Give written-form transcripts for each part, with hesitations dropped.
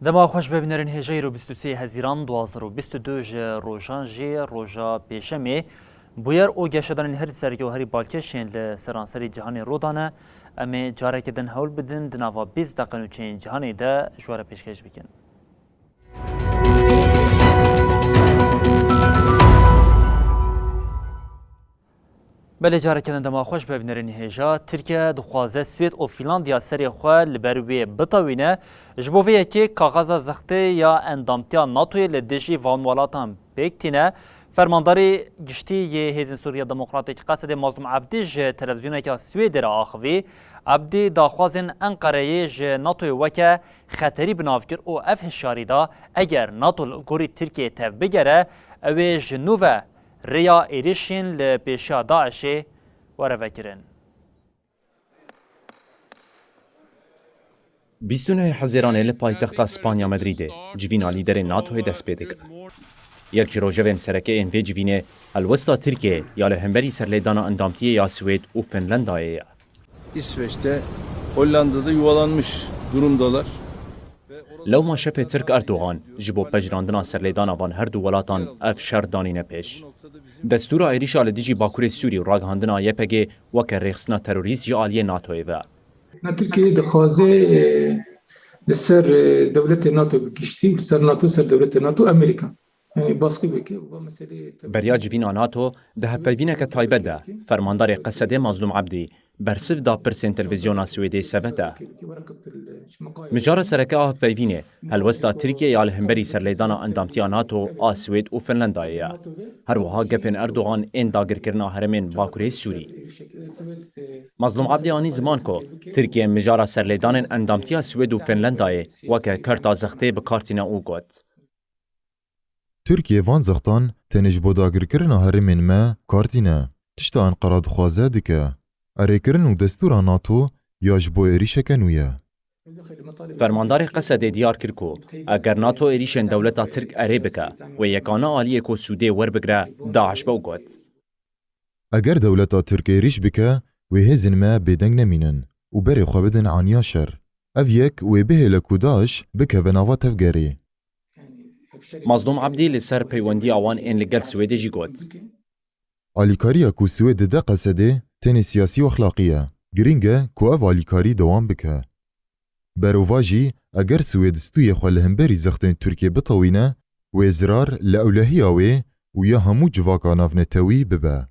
دما خوش ببینرین هجای رو 23 هزیران 2022 روژان جی روژا پیشمی بویر او گشتن هر سری و هری بالکشین لسرانسری جهان رودانه اما جاره کدن هول بدن دنوا 20 دقیقه چین جهانی ده جواره پیشکش بکن. بله جاره کدن دما خوش ببینرین هجا ترکیه دخوازه سوید و فینلاندیا سری خواه لبروی بطاوینه جبوویه که کاغذ زخته یا اندامتیا ناتوی لدشی وانوالاتان بکتینه فرمانداری گشتی یه هیزن سوریا دموکراتیک قصد مظلوم عبدی جه تلویزیونه که سوید را آخوی عبدی داخوازن انقره جه ناتوی وکه خطری بنافکر او اف هشاری دا اگر ناتو گوری ترکیه تف بگره اوی جنوبه ریا ایریشین لپیشا داعشی وره وکرن. 29 حزیرانه لپایتخت اسپانیا مدریده جوینا لیدر ناتو دست پیدا کرد. یک روژوین سرکه این وی جوینه الوستا ترکیه یا لهمبری سرلیدانا اندامتیه یا سوید و فنلندایه. İsveç'te, Hollanda'da yuvalanmış durumdalar. لو ما شف ترک اردوغان جبو پجراندنا سرلیدانا وان هر دو ولاتان اف شر دانینه پیش. دستور ایریشا لدیجی باکور سوری و راگهاندنا یپگه وکر رخصنا تروریست جی آلیه ناتوی و. ترکیه دخوازه لسر دولت ناتو بکشتی و سر ناتو سر دولت ناتو امریکا. یعنی باسکی بکه و مسئله بریا جوینا ناتو ده هفوینه که تایبه ده فرماندار قصده مظلوم عبدی برسف دا پرسین تلویزیونا سویدی سبته. مجار سرکه هفوینه هلوستا ترکیه یا لهمبری سرلیدانا اندامتیا ناتو آسوید و فنلندایه. هر وها گفن اردوغان این داگر کرنا هرمین باکوری سوری. مظلوم عبدی آنی زمان کو ترکیه مجار سرلیدان اندامتیا سوید و فنلندایه وکه کرتا زخته بکارتینا او گوت. ترکیه وان زختان تنج بوداگر کرنا هرمین ما کارتینه تشتا انقراد خوازه دکه اره کرن و دستور ناتو یا جبو ایریشه کنویه. فرماندار قصد دیار کرکو اگر ناتو ایریشن دولتا ترک اره بکه و یکانه آلیه کو سوده ور بگره داعش بو گوت. اگر دولتا ترک ایریش بکه و هزین ما بیدنگ نمینن و بری خوابدن عنیا شر او یک و به لکو داعش بکه و نوا تفگری. مظلوم عبدی لسر پیوندی آوان این لگل سویده جی گوت. آلیکاریا کو سوید ده قصده تن سیاسی و اخلاقیه. گرینگه کو او آلیکاری دوام بکه. بروواجی اگر سوید استوی خوالهمبری زختن ترکیه بطوینه و ازرار لأولهی آوه و یا همو جواکا نافنتوی ببه.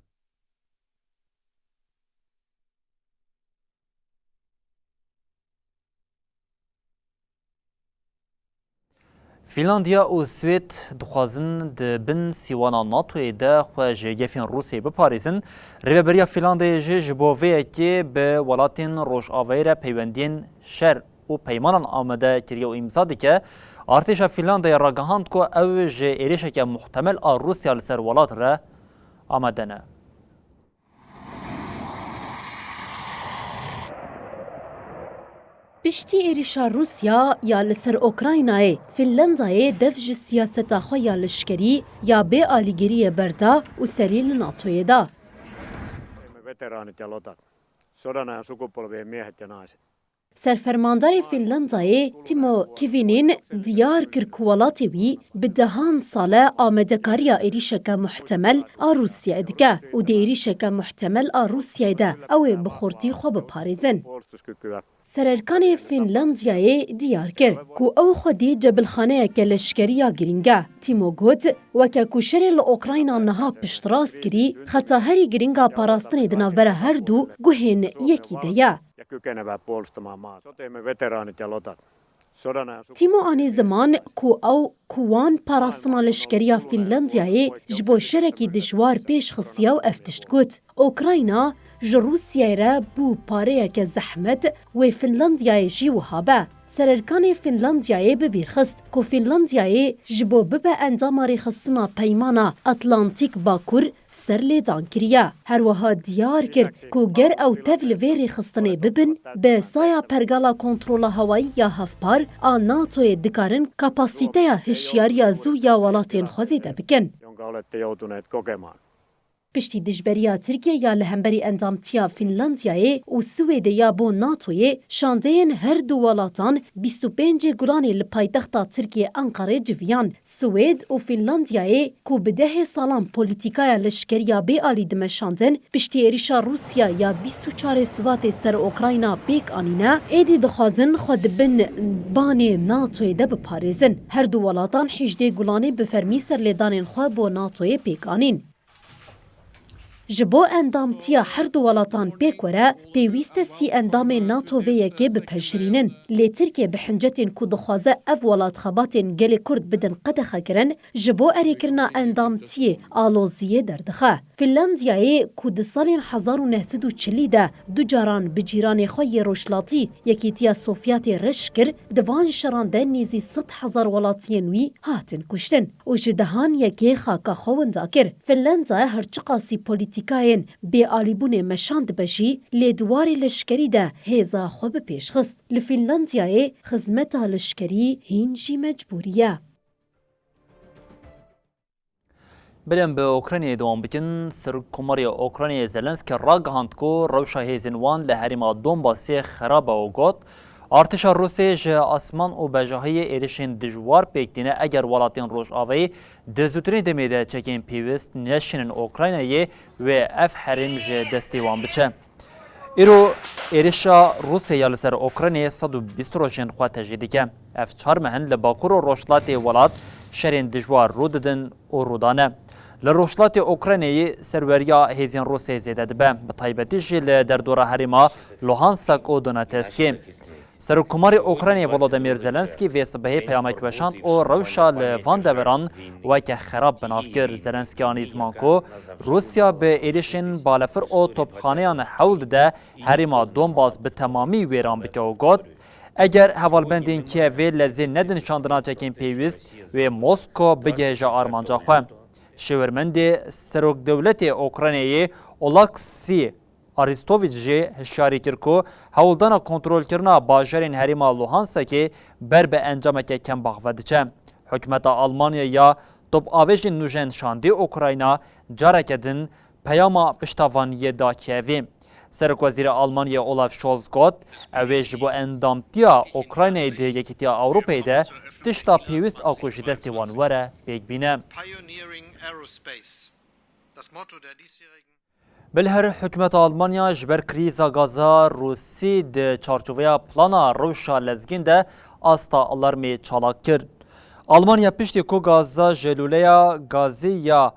فینلاندیا و سوید دخوازن بن سیوانا ناتوی ده خواه جگفین روسی بپاریزن ریبریا فینلاندیا جبووه که به ولاتین روش آویر پیوندین شر و پیمانان آمده کریه و امزاده که ارتش فینلاندیا راگهاند که او جه ایریشه که محتمل روسیا لسر ولات را آمده نه. پشتی ایریشا روسیا یا لسر اوکراینای فنلندای دفج سیاستا خویا لشکری یا به آلیگیری بردا و سریل ناتوی دا. سرفرماندار فنلندای تیمو کیوینین دیار کرکوالاتی وی به دهان ساله آمدکاریا ایریشکا محتمل روسیا ادگه و دی ایریشکا محتمل روسیا ده او بخورتی خواب پاریزن. سررکان فنلندیای دیار کرد که او خودی جبلخانه کلشکریا گرینگه تیمو گوت و که کشر لأوکراین نها پشتراست کری خطا هری گرینگا پاراستنی دنابره هر دو گوهن یکی دیه. تیمو آنی زمان که او کوان پاراستنا لشکریا فنلندیای جبو شرکی دشوار پیش خصیا و افتشت گوت اوکراینا ji Rûsyayê re bû pareyeke zehmet wê Finlandiyayê jî wiha be. Sererkanê Finlandiyayê bibîrxist ku Finlandiyayê ji bo bibe endama rêxistina peymana Atlantik Bakur ser lêdan kiriye. Her wiha diyar kir ku ger ew tev li vê rêxistinê bibin, bi saya pergala kontrola hewayî ya hevpar a NATOyê dikarin kapasîteya hişyariya zû ya welatên xwe zêde bikin. Piştî dijberiya Tirkiye ya li hemberî endamtiya Finlandiyayê û Swêdê ya bo NATOyê, şandeyên her du welatan 25 Gulanê li paytexta Tirkiye Enqerê civiyan. Swêd û Finlandiyayê ku bi dehê salan polîtîkaya leşkeriya bêalî dimeşandin, piştî êrişa Rûsya ya 24 Sibatê ser Ukrayna pêk anîne, êdî dixwazin xwe dibin banê NATOyê de biparêzin. Her du welatan 18 Gulanê bi fermî serlêdanên xwe bo NATOyê pêk anîn. Ji bo endamtiya her du welatan pêk were, pêwîst e sî endamên NATO vê yekê bipejirînin. Lê Tirkiye bi hincetên ku dixwaze ev welat xebatên gelê Kurd bidin qedexekirin, ji bo erêkirina endamtiyê aloziyê derdixe. Finlandiyayê ku di salên 1940 de du caran bi cîranê xwe yê rojhilatî Yekîtiya Sovyetê reş kir, di van şeran de nêzî 100,000 welatiyên wî hatin kuştin û ji dehan yekê xaka xwe winda kir. Finlanda her çi qasî polîtîkayên bêalîbûnê meşan dibe jî, lê duwarê leşkerî de hêza xwe bi pêş xist. Li Finlandiyayê xizmeta leşkerî hîn jî mecbûrî ye. Bilin bi Ukraynayê devam bikin, Serokkomarê Ukraynayê Zelenski ragihand ku rewşa hêzên wan li herêma Donbasê xerab e û got, artêşa Rûsyayê ji asman û bejahiyê êrişên dijwar pêk dîne eger welatên Rojavayê di zûtirîn demê de çekên pêwîst neşînin Ukraynayê wê ev herêm ji destê wan biçe. Îro êrişa Rûsyaya li ser Ukraynayê 120 rojên xwe tejî dike. Ev çar mehin li Bakur û Rojhilatê welat şerên dijwar rû didin û rûdane. Li Rojhilatê Ukraynayê serweriya hêzên Rûsyayê zêde dibe, bi taybetî jî li derdora herêma Luhansk û Donetskê. Serokkomarê Ukraynayê Volodymyr Zelenski vê sibehê peyamek weşand û rewşa li van deveran weke xerab binav kir. Zelenski anî ziman ku Rûsya bi êrişên balefir û topxaneyan hewl dide herêma Donbas bi temamî wêran bike û got, eger hevalbendên Kievê lezê nedin nîşandina çekên pêwîst wê Moskw bigihêje armanca xwe. Şêwirmendê Serokdewletê Ukraynayê Oleksî Aristovîç jê hişyarî kir ku hewldana kontrolkirina bajarên herêma Luhanskê ber bi encameke kembax ve diçe. Hikûmeta Almanya ya topavêjên nû jên şandî Ukrayna careke din peyama piştavaniyê da Kievê. Serokwezîra Almanya Olaf Scholz got, ew ê ji bo endamtiya Ukraynayê di Yekîtiya Ewropayê de tişta pêwîst a ku ji destê wan were pêk bîne. Bilher hikûmeta Almanya ji ber krîza gaza Rûsî di çarçoveya plana rewşa lezgîn de asta alarmê çalak kir. Almanya piştî ku gaza ji lûleya gazî ya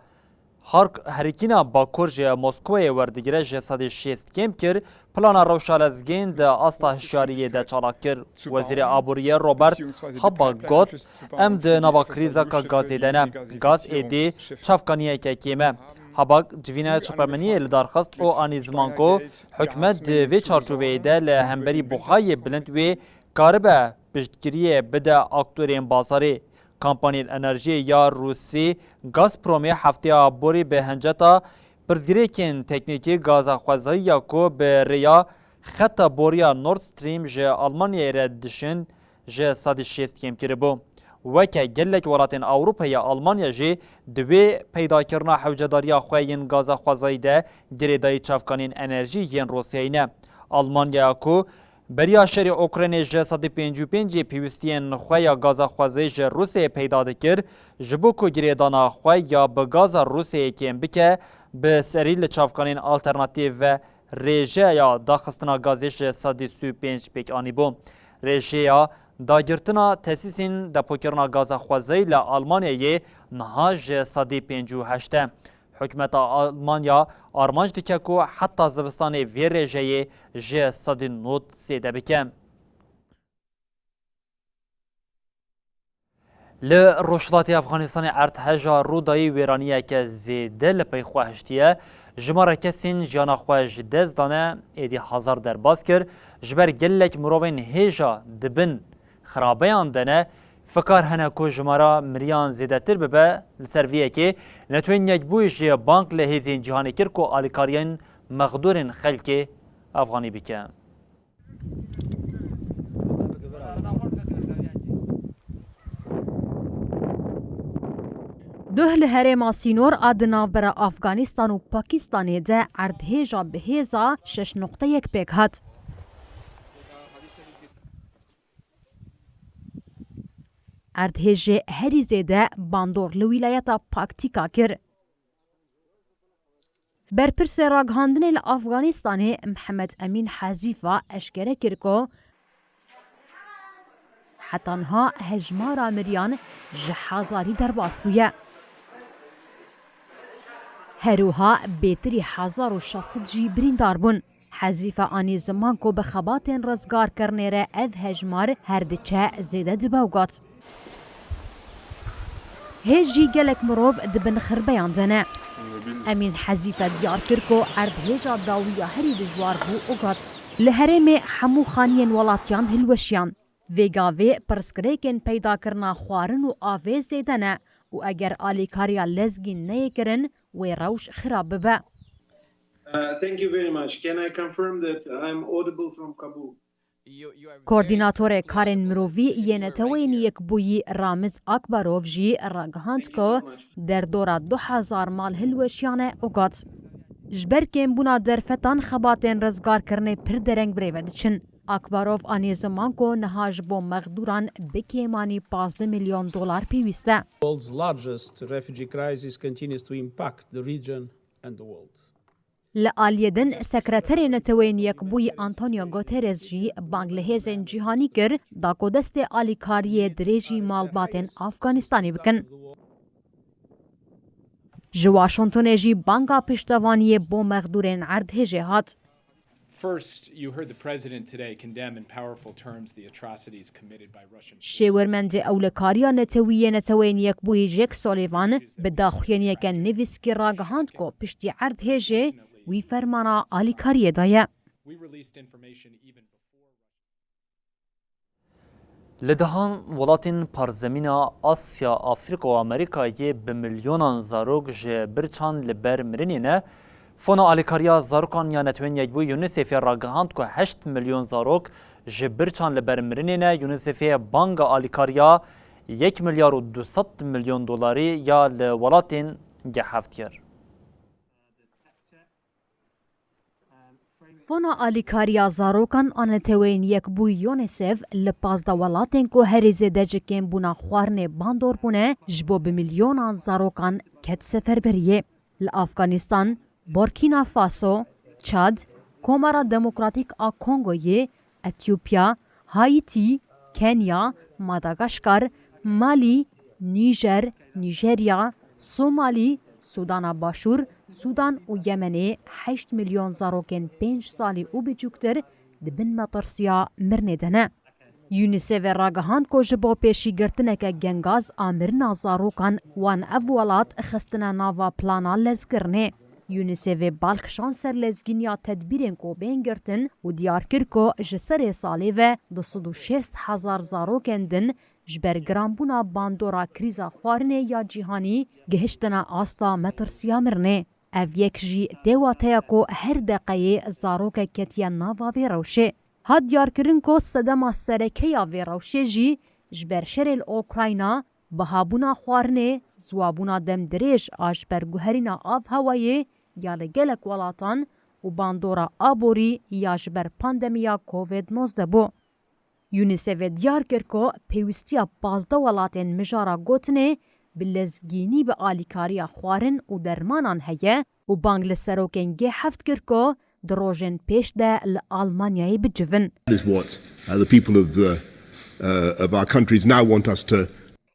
herîkîna Bakur ji Moskowayê werdigire ji sedê 6 kêm kir, plana rewşa lezgîn di asta hişyariyê de çalak kir. Wezîrê Aboriyê Robert Habeck got, em di nava krîzeka gazê de ne. Gaz êdî çavkaniyeke kêm e. Habeck civîna çepemeniyê li darxist û anî ziman ku hikûmet di vê çarçoveyê de li hemberî buhayê bilind wê karibe piştgiriyê bide aktörên bazarê. Kampaniyên enerjiyê ya Rûsî Gazpromê hefteya borî bi hinceta pirzgirêkên teknîkî gaza xwezayiya ku bi rêya xeta boriya Nord Stream ji Almanyayê re dişin ji sedî 6 kêm kiribû. Weke gelek welatên Ewropayê Almanya jî di wê peydakirina hewcedariya xwe yên gaza xwezayî de girêdayî çavkanên enerjî yên Rûsyayê ne. Almanya ku beriya şerê Ukraynayê ji 155 pêwîstiyên xwe ya gaza xwezayî ji Rûsyayê peyda dikir, ji bo ku girêdana xwe ya bi gaza Rûsyayê kêm bike, bi serî li çavkanên alternatîv ve rêjeya daxistina gazê ji 135 pêk anîbû. Rêjeya dagirtina tesîsên depokirina gaza xwezayî li Almanyayê niha ji 158 e. Hikûmeta Almanya armanc dike ku heta zivistanê vê rêjeyê ji 190 zêde bike. Li Rojhilatê Efxanistanê erdheja Rûdayî wêraniyeke zêde li pey xwe hiştiye, جماره کسین جانا خو جدز دانه ایدی هزار درباز کر جبر گلک مروین هیجا دبن خرابیان دنه فکر هنه کو جماره مریان زیدتر ببه لسرویه که نتوین یک بویش بانک لهزین جهانی کر کو آلیکاریان مغدورن خلک افغانی بکن. دوه لهرما سینور آدناو برا افغانستان و پاکستان ده اردهیجا بهیزا 6.1 پیک هات. اردهیج هری زیده باندور لویلایتا پاکتیکا کر. برپرس راگهاندن لافغانستان محمد امین حزیفا اشکره کرکو حتی انها هجمارا مریان جحازاری در باس بویه. هروها بیتری 1600 جی بریندار بون. حزیفه آنی زمان کو به خباتین رزگار کرنه را اذ هجمار هر دچه زیده دباوگات. هجی گلک مروف دبن خربیان دنه. امین حزیفه دیار کرکو ارد هجا داویا هری دجوار بو اوگات. لهرم حمو خانین ولاتیان هلوشیان. ویگاوی پرسکریکن پیدا کرنا خوارن و آوه زیدنه و اگر آلیکاریا لزگین نیه کرن و روش خراب ببه. Thank you very much. Can I confirm that I'm audible from Kabul? کوردیناتور کارن مرووی ینتوین یک بویی رامز اکبروف جی راگهاند کو در دورا 2000 مال هلوشیانه اوگات. جبر کم بونا درفتان خباتین رزگار کرنه پر درنگ بریود چن. اکبروف آنی زمان کو نهاج بو مغدوران بکیمانی 15 میلیون دلار پیوسته. The world's largest refugee crisis continues to impact the region and the world. لآلیدن سکرتر نتوین یک بوی آنتونیو گوترز جی بانگلهزن جهانی کر داکو دست آلیکاری دریجی مالباتن افغانستانی بکن. جواشنطن جی بانگا پشتوانی بو مغدورن اردهجه هات. First, you heard the president today condemn in powerful terms the atrocities committed by Russian. شیورمند اولکاریا نتوین یک بوی جک سولیوان به داخوین یک نویسکی راگهاند کو پشتی اردهجه وی فرمانا آلیکاری دایه. We released information even before. لدهان ولاتین پارزمینه آسیا، آفریقا و امریکایی به میلیونان زاروگ جه برچان لبر مرینینه فونا آلیکاریا زاروکان یا نتوین یک بو یونیسیف راگهاند که 8 میلیون زاروگ جه برچان لبر مرینینه یونیسیف بانگ آلیکاریا 1 میلیارد و 200 میلیون دلاری یا لولاتین گهفتیر. فونا آلیکاریا زاروکان آنتوین یک بوی یونیسف لپازده ولاتین کو هریزه دجکین بونا خوارن باندور بونه جبو به میلیونان زاروکان کت سفر بریه. لافغانستان، بورکینا فاسو، چاد، کومارا دموکراتیک آ کنگوی، اتیوپیا، هایتی، کنیا، ماداگاشکار، مالی، نیجر، نیجریا، سومالی، سودان باشور، سودان و یمنی 8 میلیون زاروکن 5 سالی او بچوکتر دبن مطرسیا مرنه دنه. یونیسف راگهاند کو جبو پیشی گرتنه که گنگاز آمرنا زاروکان وان اولات خستنا ناوا پلانا لزگرنه. یونیسف بالک شانسر لزگینیا تدبیرین کو بینگرتن و دیار کرکو جسر سالی و 206,000 زاروکن دن جبر گرامبونا باندورا کریزا خوارنه یا جیهانی گهشتنا آستا مترسیا مرنه. او یک جی دیواتیا کو هر دقیقه زاروک کتیا ناوا وی روشه. هاد دیار کرن کو صدما سرکیا وی روشه جی جبر شرل اوکراینا بهابونا خوارنه زوابونا دم دریش آش برگوهرینا آف هوایی یا لگلک ولاتان و باندورا آبوری یا جبر پاندمیا کووید 19 بو. یونیسف دیار کرکو پیوستیا 15 ولاتین مجارا گوتنه بلزگینی به آلیکاریا خوارن و درمانان هیه و بانگل سروکن گه هفت کرکو دروژن پیش ده لآلمانیای بجون. That is what the people of our countries now want us to.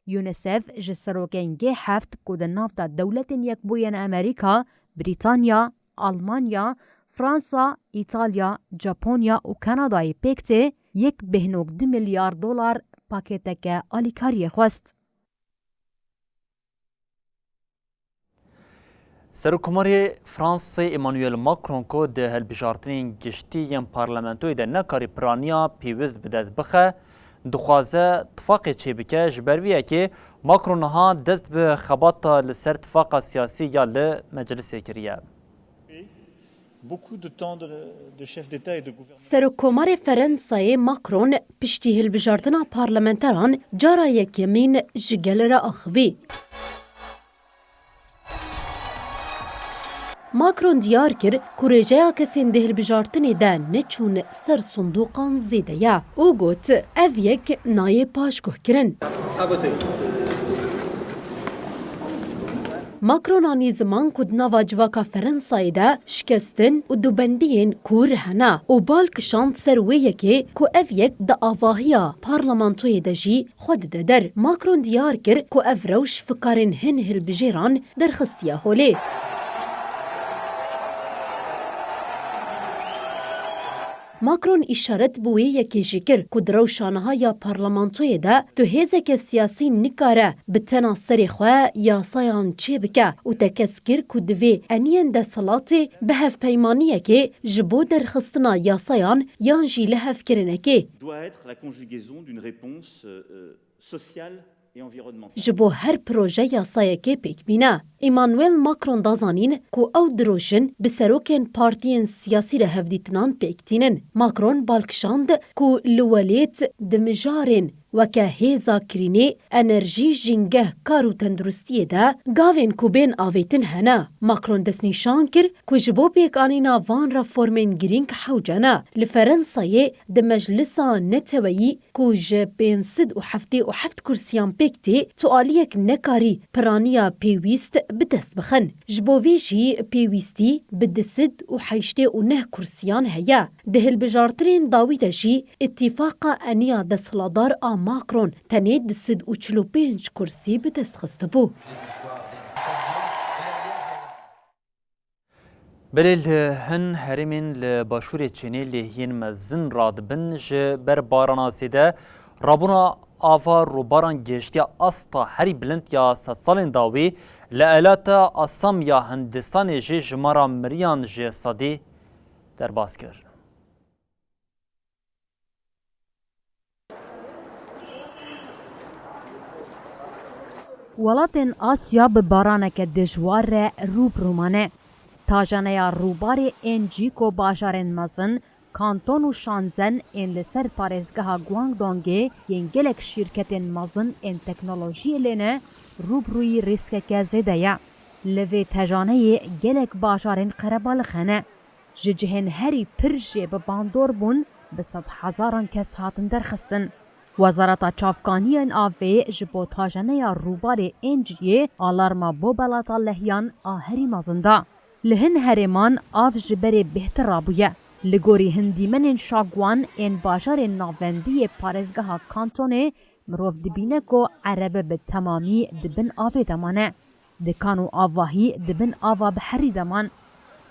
یونیسف جسروکن گه هفت کود نافتا دولت یک بوین امریکا، بریتانیا، آلمانیا، فرانسا، ایتالیا، ژاپنیا و کانادای پکته 1.2 میلیارد دلار پاکتک آلیکاری خواست. سرکوماری فرانسه ایمانوئل ماکرون کو ده هلبجارتنین گشتی ین پارلمانتوی ده نکاری پرانیا پیوز بدست بخه دخوازه اتفاق چه بکه جبرویه که ماکرون ها دست به خباتا لسر اتفاق سیاسی یا لمجلس کریه. سرکومار فرانسه ماکرون پشتی هلبجارتنا پارلمانتران جارا یکیمین جگل را اخوی. ماکرون دیار کرد که رجای کسین ده هلبجارتنی ده نچون سر صندوقان زیده یا. او گوت او یک نای پاشگوه کرن. ماکرونانی زمان کد نوا جواکا فرانسای ده شکستن و دوبندین کور هنه و بالکشاند سرویه که او یک ده آواهیا پارلمانتوی ده جی خود ده در. ماکرون دیار کرد که او روش فکارن هن هلبجیران در خستیه هوله. ماکرون اشارت بوی یکی جکر که دروشانه یا پارلمانتوی ده تو هزک سیاسی نکاره به تناصر خواه یا سایان چه بکه و تکسکر که دوی انین ده سلاتی به هف پیمانیه که جبو در خستنا یا سایان یا جیله هف کرنه که جبو هر پروژه یاسای که پیک بینه. ایمانوئل ماکرون دازانین که او دروشن به سروکن پارتین سیاسی را هفدیتنان پیکتینن. ماکرون بالکشاند که لولیت دمجارن و که هیزا کرینی انرژی جنگه کارو تندرستی ده گاوین که بین آویتن هنه. ماکرون دست نشان کر که جبو پیک آنینا وان را فورمین گرینگ حوجانه. لفرنسای ده مجلسا نتویی که جبین سد و هفت کرسیان پیکتی تو آلیک نکاری پرانیا پیویست بدست بخن. جبوویجی پیویستی بدسد و حیشتی و نه کرسیان هیا. ده هلبجارترین داویده جی اتفاقا انیا دستلادار ماکرون تنید دسد و 45 کرسی بدست خسته بو. بلیل هن هرمین لباشور چینی لهین مزن راد بن جبر بارانا زیده رابونا آوا روباران گشتی استا هری بلند یا 100 سالین داوی لعلاتا آسام یا هندستان جی جمارا مریان جی صدی در باز کرد. ولاتن آسیا به بارانک دجوار روبرومانه. تاجانه روبار انجی کو باجارن مزن کانتون و شانزن این لسر پارزگاه گوانگدونگه ینگلک شرکتن مزن این تکنولوژی لینه روبروی ریسک که زیده یا. لوی تاجانه گلک باجارن قربالخانه. ججهن هری پرجه به باندور بون به 100,000 کس هاتن درخستن. وزارت چافکانی آوی جبو تاجانه روبار انجیه آلارما بو بلاتا لحیان آهری مزنده. لهن هرمان آف جبر بهتر رابویه. لگوری هندیمن شاگوان این باجار ناوندی پارزگاه کانتونه مروف دبینه کو عربه به تمامی دبن آوی دمانه. دکانو آواهی دبن آوا بحری دمان.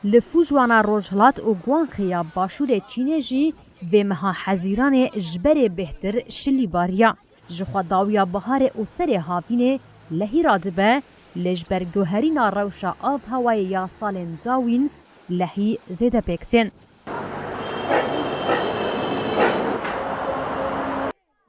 لفوجوانا روجهلات و گوان خیا باشور چینه جی و مها حزیران جبر بهتر شلی باریا. جخوا داویا بهار او سر هاوینه لهی رادبه لجبر گوهرین روشا آف هوای یا سالن داوین لهی زیده پیکتین.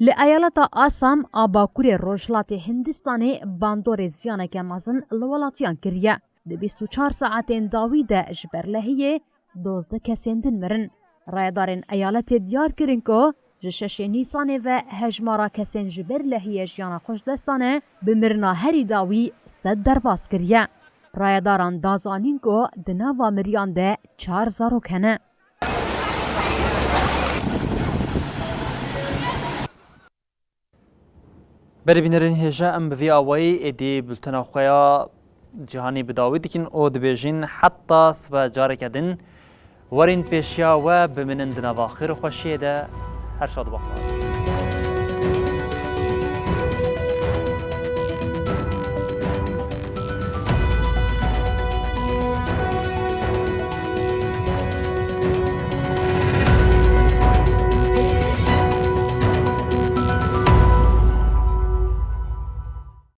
لایالتا آسام آباکور روجلات هندستانی باندور زیانه که مزن لولاتیان کریه. ده 24 ساعتین داوی ده جبر لهیه 12 کسیندن مرن. رایدارن ایالت دیار کرن که جشش نیسانه و هجمارا کسین جبر لهیه جیانا خوش دستانه بمرنا هری داوی 100 درباز کریه. رایداران دازانین که دناوا مریان ده 4 زارو کنه. بری بینرین هجا ام بوی آوائی ایدی بلتنا خویا جهانی بداوی دیکن او دبیجین حتی سبا جاره کدن ورین پیشیا و بمنن دنواخیر خوشیه ده هر شاد وقت